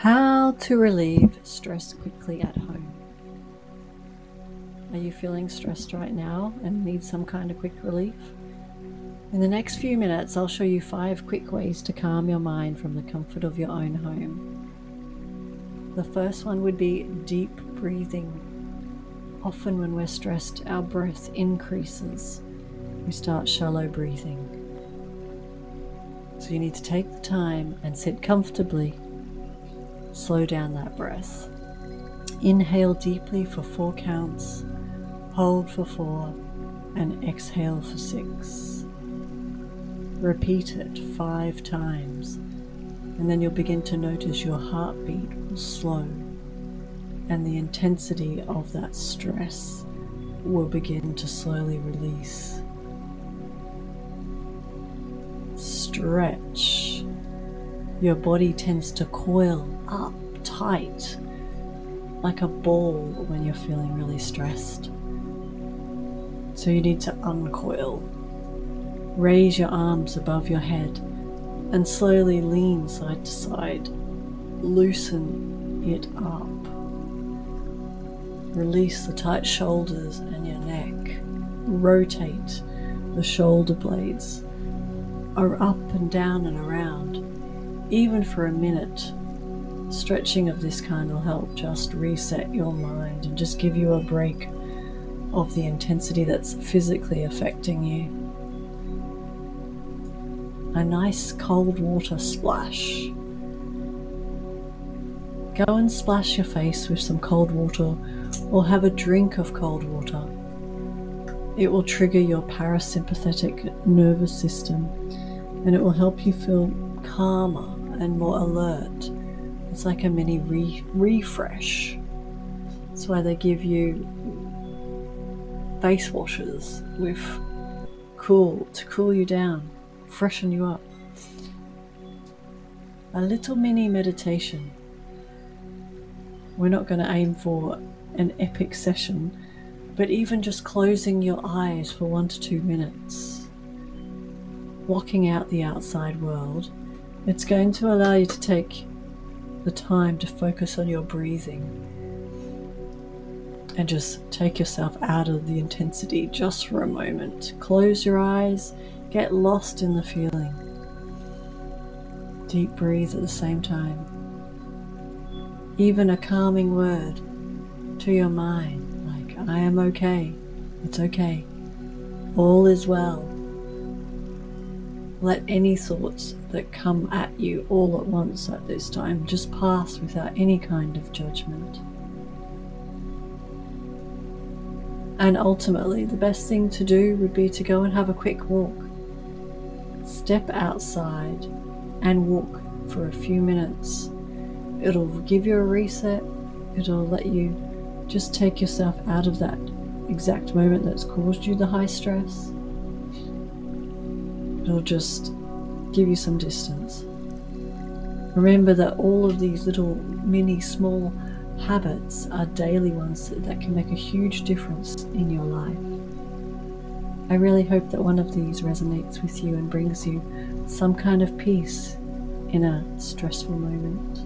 How to relieve stress quickly at home. Are you feeling stressed right now and need some kind of quick relief? In the next few minutes, I'll show you 5 quick ways to calm your mind from the comfort of your own home. The first one would be deep breathing. Often when we're stressed, our breath increases. We start shallow breathing. So you need to take the time and sit comfortably. Slow down that breath. Inhale deeply for 4 counts, hold for 4, and exhale for 6. Repeat it 5 times, and then you'll begin to notice your heartbeat will slow, and the intensity of that stress will begin to slowly release. Stretch. Your body tends to coil up tight, like a ball when you're feeling really stressed. So you need to uncoil. Raise your arms above your head and slowly lean side to side. Loosen it up. Release the tight shoulders and your neck. Rotate the shoulder blades are up and down and around. Even for a minute, stretching of this kind will help just reset your mind and just give you a break of the intensity that's physically affecting you. A nice cold water splash. Go and splash your face with some cold water or have a drink of cold water. It will trigger your parasympathetic nervous system and it will help you feel calmer and more alert. It's like a mini refresh. That's why they give you face washes with to cool you down, freshen you up. A little mini meditation. We're not going to aim for an epic session, but even just closing your eyes for 1 to 2 minutes, blocking out the outside world, it's going to allow you to take the time to focus on your breathing and just take yourself out of the intensity just for a moment. Close your eyes, get lost in the feeling. Deep breathe at the same time. Even a calming word to your mind, like, I am okay, it's okay, all is well. Let any thoughts that come at you all at once at this time just pass without any kind of judgment. And ultimately, the best thing to do would be to go and have a quick walk. Step outside and walk for a few minutes. It'll give you a reset. It'll let you just take yourself out of that exact moment that's caused you the high stress. It'll just give you some distance. Remember that all of these little mini small habits are daily ones that can make a huge difference in your life. I really hope that one of these resonates with you and brings you some kind of peace in a stressful moment.